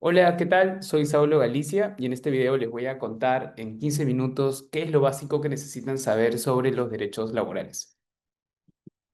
Hola, ¿qué tal? Soy Saulo Galicia y en este video les voy a contar en 15 minutos qué es lo básico que necesitan saber sobre los derechos laborales.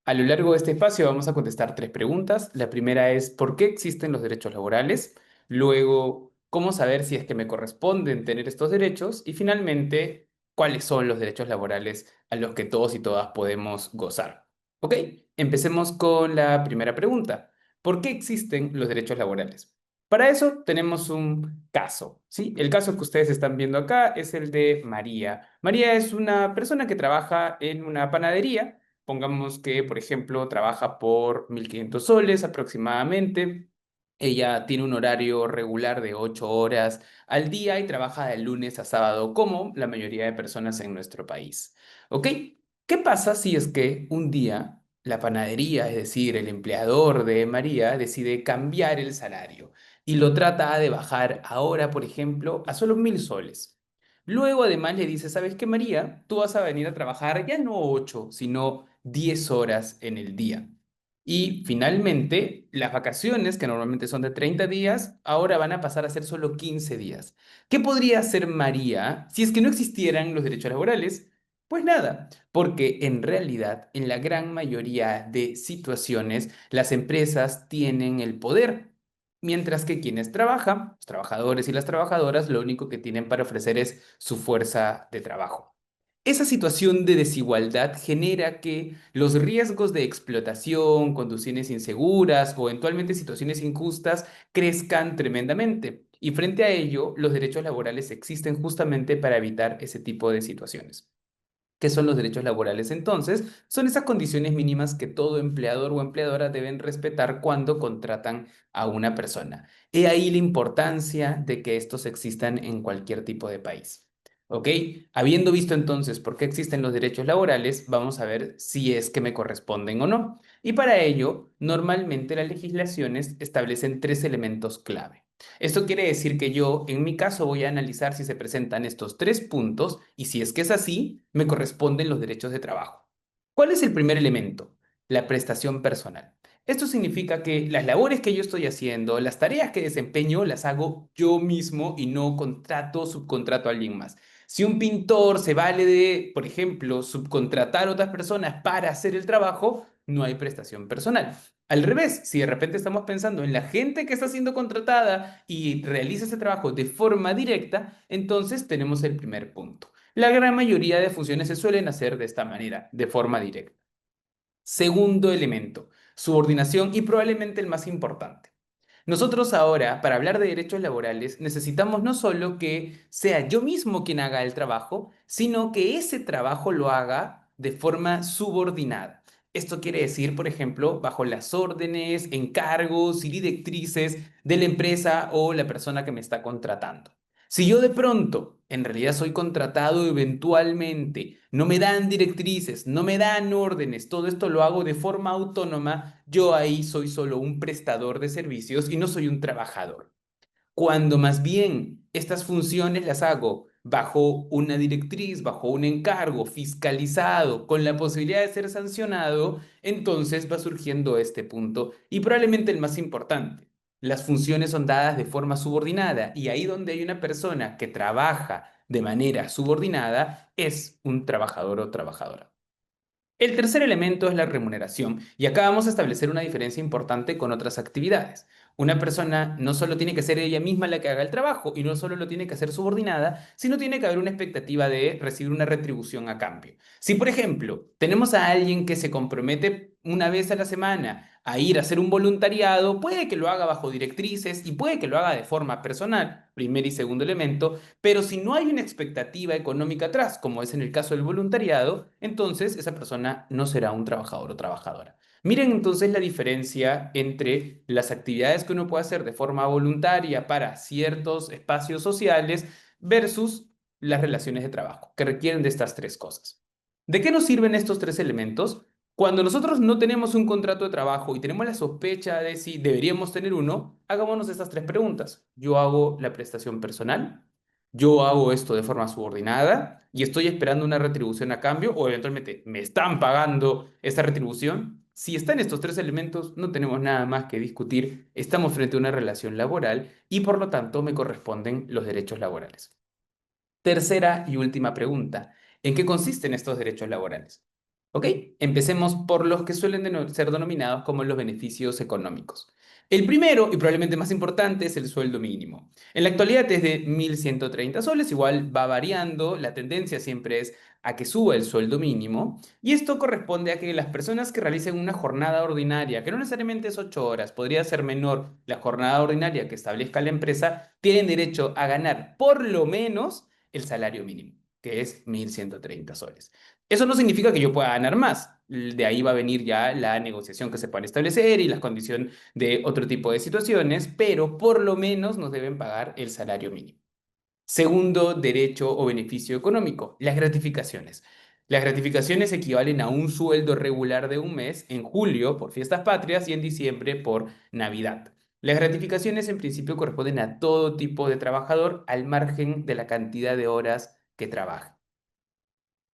A lo largo de este espacio vamos a contestar tres preguntas. La primera es ¿por qué existen los derechos laborales? Luego, ¿cómo saber si es que me corresponden tener estos derechos? Y finalmente, ¿cuáles son los derechos laborales a los que todos y todas podemos gozar? ¿Ok? Empecemos con la primera pregunta. ¿Por qué existen los derechos laborales? Para eso tenemos un caso, ¿sí? El caso que ustedes están viendo acá es el de María. María es una persona que trabaja en una panadería. Pongamos que, por ejemplo, trabaja por 1.500 soles aproximadamente. Ella tiene un horario regular de 8 horas al día y trabaja de lunes a sábado, como la mayoría de personas en nuestro país. ¿Ok? ¿Qué pasa si es que un día la panadería, es decir, el empleador de María, decide cambiar el salario y lo trata de bajar ahora, por ejemplo, a solo 1.000 soles? Luego además le dice, ¿sabes qué, María? Tú vas a venir a trabajar ya no 8 sino 10 horas en el día. Y finalmente, las vacaciones, que normalmente son de 30 días, ahora van a pasar a ser solo 15 días. ¿Qué podría hacer María si es que no existieran los derechos laborales? Pues nada, porque en realidad, en la gran mayoría de situaciones, las empresas tienen el poder, mientras que quienes trabajan, los trabajadores y las trabajadoras, lo único que tienen para ofrecer es su fuerza de trabajo. Esa situación de desigualdad genera que los riesgos de explotación, condiciones inseguras o eventualmente situaciones injustas crezcan tremendamente. Y frente a ello, los derechos laborales existen justamente para evitar ese tipo de situaciones. ¿Qué son los derechos laborales entonces? Son esas condiciones mínimas que todo empleador o empleadora deben respetar cuando contratan a una persona. He ahí la importancia de que estos existan en cualquier tipo de país. ¿Ok? Habiendo visto entonces por qué existen los derechos laborales, vamos a ver si es que me corresponden o no. Y para ello, normalmente las legislaciones establecen tres elementos clave. Esto quiere decir que yo, en mi caso, voy a analizar si se presentan estos tres puntos y si es que es así, me corresponden los derechos de trabajo. ¿Cuál es el primer elemento? La prestación personal. Esto significa que las labores que yo estoy haciendo, las tareas que desempeño, las hago yo mismo y no contrato o subcontrato a alguien más. Si un pintor se vale de, por ejemplo, subcontratar a otras personas para hacer el trabajo, no hay prestación personal. Al revés, si de repente estamos pensando en la gente que está siendo contratada y realiza ese trabajo de forma directa, entonces tenemos el primer punto. La gran mayoría de funciones se suelen hacer de esta manera, de forma directa. Segundo elemento, subordinación y probablemente el más importante. Nosotros ahora, para hablar de derechos laborales, necesitamos no solo que sea yo mismo quien haga el trabajo, sino que ese trabajo lo haga de forma subordinada. Esto quiere decir, por ejemplo, bajo las órdenes, encargos y directrices de la empresa o la persona que me está contratando. Si yo de pronto, en realidad soy contratado eventualmente, no me dan directrices, no me dan órdenes, todo esto lo hago de forma autónoma, yo ahí soy solo un prestador de servicios y no soy un trabajador. Cuando más bien estas funciones las hago bajo una directriz, bajo un encargo fiscalizado, con la posibilidad de ser sancionado, entonces va surgiendo este punto y probablemente el más importante. Las funciones son dadas de forma subordinada y ahí donde hay una persona que trabaja de manera subordinada es un trabajador o trabajadora. El tercer elemento es la remuneración, y acá vamos a establecer una diferencia importante con otras actividades. Una persona no solo tiene que ser ella misma la que haga el trabajo y no solo lo tiene que hacer subordinada, sino tiene que haber una expectativa de recibir una retribución a cambio. Si, por ejemplo, tenemos a alguien que se compromete una vez a la semana a ir a hacer un voluntariado, puede que lo haga bajo directrices y puede que lo haga de forma personal, primer y segundo elemento, pero si no hay una expectativa económica atrás, como es en el caso del voluntariado, entonces esa persona no será un trabajador o trabajadora. Miren entonces la diferencia entre las actividades que uno puede hacer de forma voluntaria para ciertos espacios sociales versus las relaciones de trabajo, que requieren de estas tres cosas. ¿De qué nos sirven estos tres elementos? Cuando nosotros no tenemos un contrato de trabajo y tenemos la sospecha de si deberíamos tener uno, hagámonos estas tres preguntas. ¿Yo hago la prestación personal? ¿Yo hago esto de forma subordinada y estoy esperando una retribución a cambio o eventualmente me están pagando esta retribución? Si están estos tres elementos, no tenemos nada más que discutir, estamos frente a una relación laboral y por lo tanto me corresponden los derechos laborales. Tercera y última pregunta. ¿En qué consisten estos derechos laborales? ¿Ok? Empecemos por los que suelen ser denominados como los beneficios económicos. El primero y probablemente más importante es el sueldo mínimo. En la actualidad es de 1.130 soles, igual va variando, la tendencia siempre es a que suba el sueldo mínimo y esto corresponde a que las personas que realicen una jornada ordinaria, que no necesariamente es 8 horas, podría ser menor la jornada ordinaria que establezca la empresa, tienen derecho a ganar por lo menos el salario mínimo, que es 1.130 soles. Eso no significa que yo pueda ganar más. De ahí va a venir ya la negociación que se puede establecer y la condición de otro tipo de situaciones, pero por lo menos nos deben pagar el salario mínimo. Segundo derecho o beneficio económico, las gratificaciones. Las gratificaciones equivalen a un sueldo regular de un mes en julio por fiestas patrias y en diciembre por Navidad. Las gratificaciones en principio corresponden a todo tipo de trabajador al margen de la cantidad de horas que trabaja.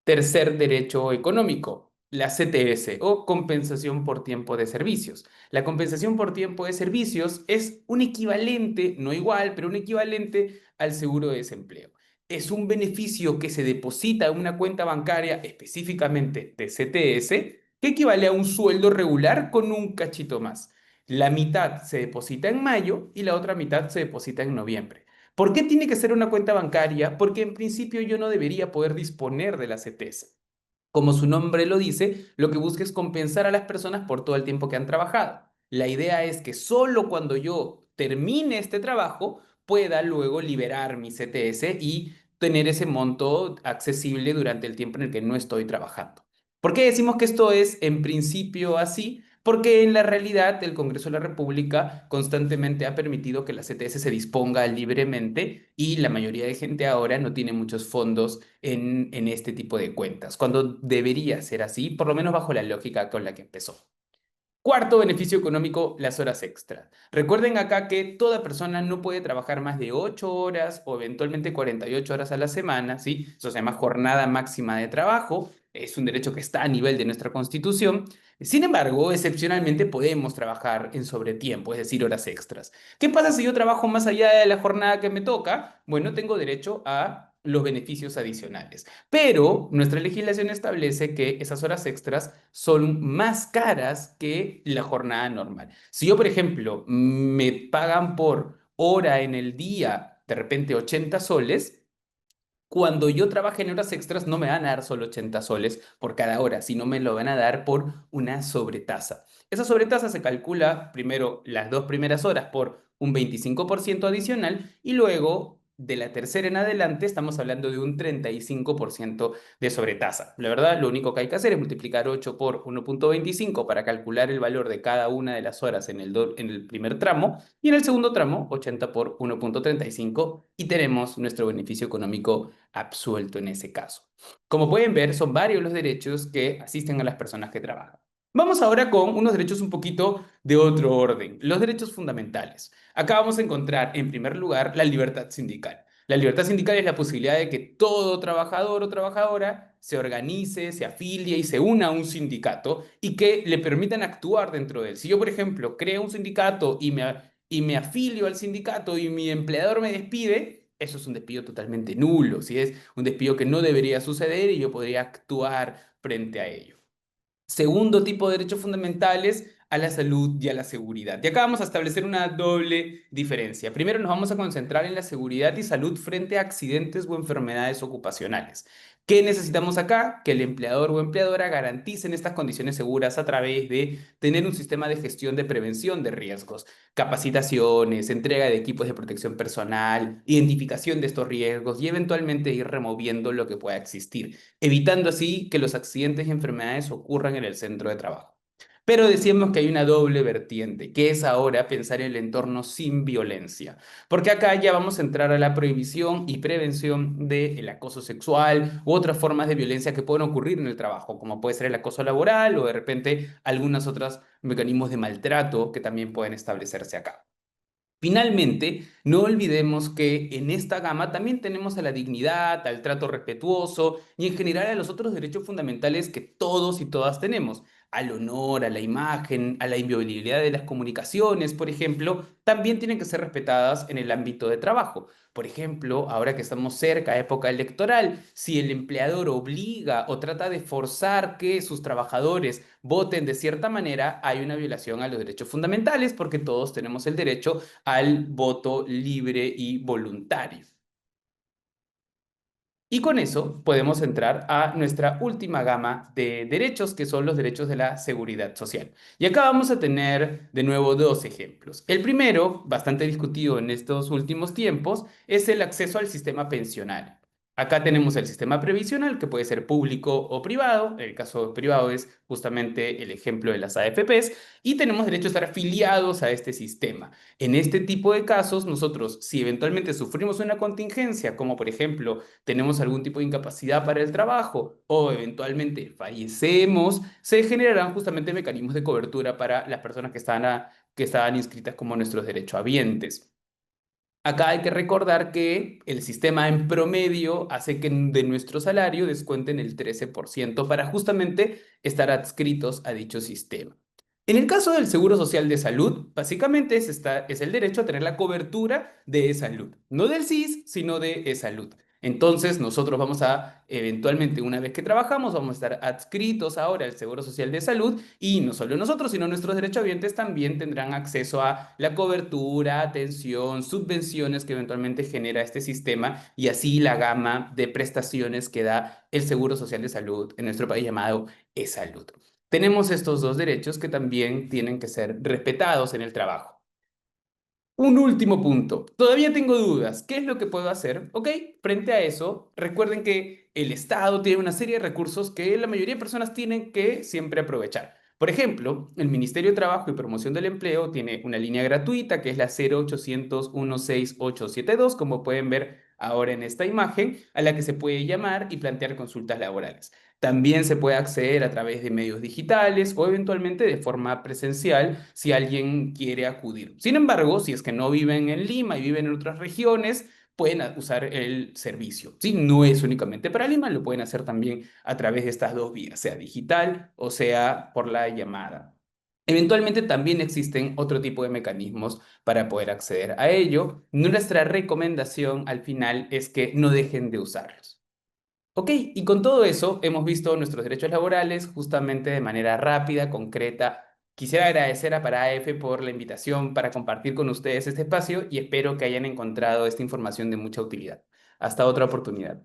Tercer derecho económico, la CTS o compensación por tiempo de servicios. La compensación por tiempo de servicios es un equivalente, no igual, pero un equivalente al seguro de desempleo. Es un beneficio que se deposita en una cuenta bancaria específicamente de CTS que equivale a un sueldo regular con un cachito más. La mitad se deposita en mayo y la otra mitad se deposita en noviembre. ¿Por qué tiene que ser una cuenta bancaria? Porque en principio yo no debería poder disponer de la CTS. Como su nombre lo dice, lo que busca es compensar a las personas por todo el tiempo que han trabajado. La idea es que solo cuando yo termine este trabajo pueda luego liberar mi CTS y tener ese monto accesible durante el tiempo en el que no estoy trabajando. ¿Por qué decimos que esto es en principio así? Porque en la realidad el Congreso de la República constantemente ha permitido que la CTS se disponga libremente y la mayoría de gente ahora no tiene muchos fondos en este tipo de cuentas, cuando debería ser así, por lo menos bajo la lógica con la que empezó. Cuarto beneficio económico, las horas extras. Recuerden acá que toda persona no puede trabajar más de 8 horas o eventualmente 48 horas a la semana, ¿sí? Eso se llama jornada máxima de trabajo. Es un derecho que está a nivel de nuestra Constitución. Sin embargo, excepcionalmente podemos trabajar en sobretiempo, es decir, horas extras. ¿Qué pasa si yo trabajo más allá de la jornada que me toca? Bueno, tengo derecho a los beneficios adicionales. Pero nuestra legislación establece que esas horas extras son más caras que la jornada normal. Si yo, por ejemplo, me pagan por hora en el día, de repente 80 soles, cuando yo trabaje en horas extras no me van a dar solo 80 soles por cada hora, sino me lo van a dar por una sobretasa. Esa sobretasa se calcula primero las dos primeras horas por un 25% adicional y luego de la tercera en adelante estamos hablando de un 35% de sobretasa. La verdad, lo único que hay que hacer es multiplicar 8 por 1.25 para calcular el valor de cada una de las horas en el primer tramo y en el segundo tramo 80 por 1.35 y tenemos nuestro beneficio económico absuelto en ese caso. Como pueden ver, son varios los derechos que asisten a las personas que trabajan. Vamos ahora con unos derechos un poquito de otro orden, los derechos fundamentales. Acá vamos a encontrar, en primer lugar, la libertad sindical. La libertad sindical es la posibilidad de que todo trabajador o trabajadora se organice, se afilie y se una a un sindicato y que le permitan actuar dentro de él. Si yo, por ejemplo, creo un sindicato y me afilio al sindicato y mi empleador me despide, eso es un despido totalmente nulo, si es un despido que no debería suceder y yo podría actuar frente a ello. Segundo tipo de derechos fundamentales, a la salud y a la seguridad. Y acá vamos a establecer una doble diferencia. Primero nos vamos a concentrar en la seguridad y salud frente a accidentes o enfermedades ocupacionales. ¿Qué necesitamos acá? Que el empleador o empleadora garanticen estas condiciones seguras a través de tener un sistema de gestión de prevención de riesgos, capacitaciones, entrega de equipos de protección personal, identificación de estos riesgos y eventualmente ir removiendo lo que pueda existir, evitando así que los accidentes y enfermedades ocurran en el centro de trabajo. Pero decíamos que hay una doble vertiente, que es ahora pensar en el entorno sin violencia, porque acá ya vamos a entrar a la prohibición y prevención del acoso sexual u otras formas de violencia que pueden ocurrir en el trabajo, como puede ser el acoso laboral o de repente algunos otros mecanismos de maltrato que también pueden establecerse acá. Finalmente, no olvidemos que en esta gama también tenemos a la dignidad, al trato respetuoso y en general a los otros derechos fundamentales que todos y todas tenemos. al honor, a la imagen, a la inviolabilidad de las comunicaciones, por ejemplo, también tienen que ser respetadas en el ámbito de trabajo. Por ejemplo, ahora que estamos cerca de época electoral, si el empleador obliga o trata de forzar que sus trabajadores voten de cierta manera, hay una violación a los derechos fundamentales porque todos tenemos el derecho al voto libre y voluntario. Y con eso podemos entrar a nuestra última gama de derechos, que son los derechos de la seguridad social. Y acá vamos a tener de nuevo dos ejemplos. El primero, bastante discutido en estos últimos tiempos, es el acceso al sistema pensional. Acá tenemos el sistema previsional, que puede ser público o privado. El caso privado es justamente el ejemplo de las AFPs. Y tenemos derecho a estar afiliados a este sistema. En este tipo de casos, nosotros, si eventualmente sufrimos una contingencia, como por ejemplo tenemos algún tipo de incapacidad para el trabajo o eventualmente fallecemos, se generarán justamente mecanismos de cobertura para las personas que estaban inscritas como nuestros derechohabientes. Acá hay que recordar que el sistema en promedio hace que de nuestro salario descuenten el 13% para justamente estar adscritos a dicho sistema. En el caso del Seguro Social de Salud, básicamente es el derecho a tener la cobertura de salud, no del SIS, sino de salud. Entonces, nosotros vamos a, eventualmente, una vez que trabajamos, vamos a estar adscritos ahora al Seguro Social de Salud y no solo nosotros, sino nuestros derechohabientes también tendrán acceso a la cobertura, atención, subvenciones que eventualmente genera este sistema y así la gama de prestaciones que da el Seguro Social de Salud en nuestro país llamado e-Salud. Tenemos estos dos derechos que también tienen que ser respetados en el trabajo. Un último punto. Todavía tengo dudas. ¿Qué es lo que puedo hacer? Ok, frente a eso, recuerden que el Estado tiene una serie de recursos que la mayoría de personas tienen que siempre aprovechar. Por ejemplo, el Ministerio de Trabajo y Promoción del Empleo tiene una línea gratuita que es la 0800 16872, como pueden ver ahora en esta imagen, a la que se puede llamar y plantear consultas laborales. También se puede acceder a través de medios digitales o eventualmente de forma presencial si alguien quiere acudir. Sin embargo, si es que no viven en Lima y viven en otras regiones, pueden usar el servicio. ¿Sí? No es únicamente para Lima, lo pueden hacer también a través de estas dos vías, sea digital o sea por la llamada. Eventualmente también existen otro tipo de mecanismos para poder acceder a ello. Nuestra recomendación al final es que no dejen de usarlos. Ok, y con todo eso hemos visto nuestros derechos laborales justamente de manera rápida, concreta. Quisiera agradecer a ParaF por la invitación para compartir con ustedes este espacio y espero que hayan encontrado esta información de mucha utilidad. Hasta otra oportunidad.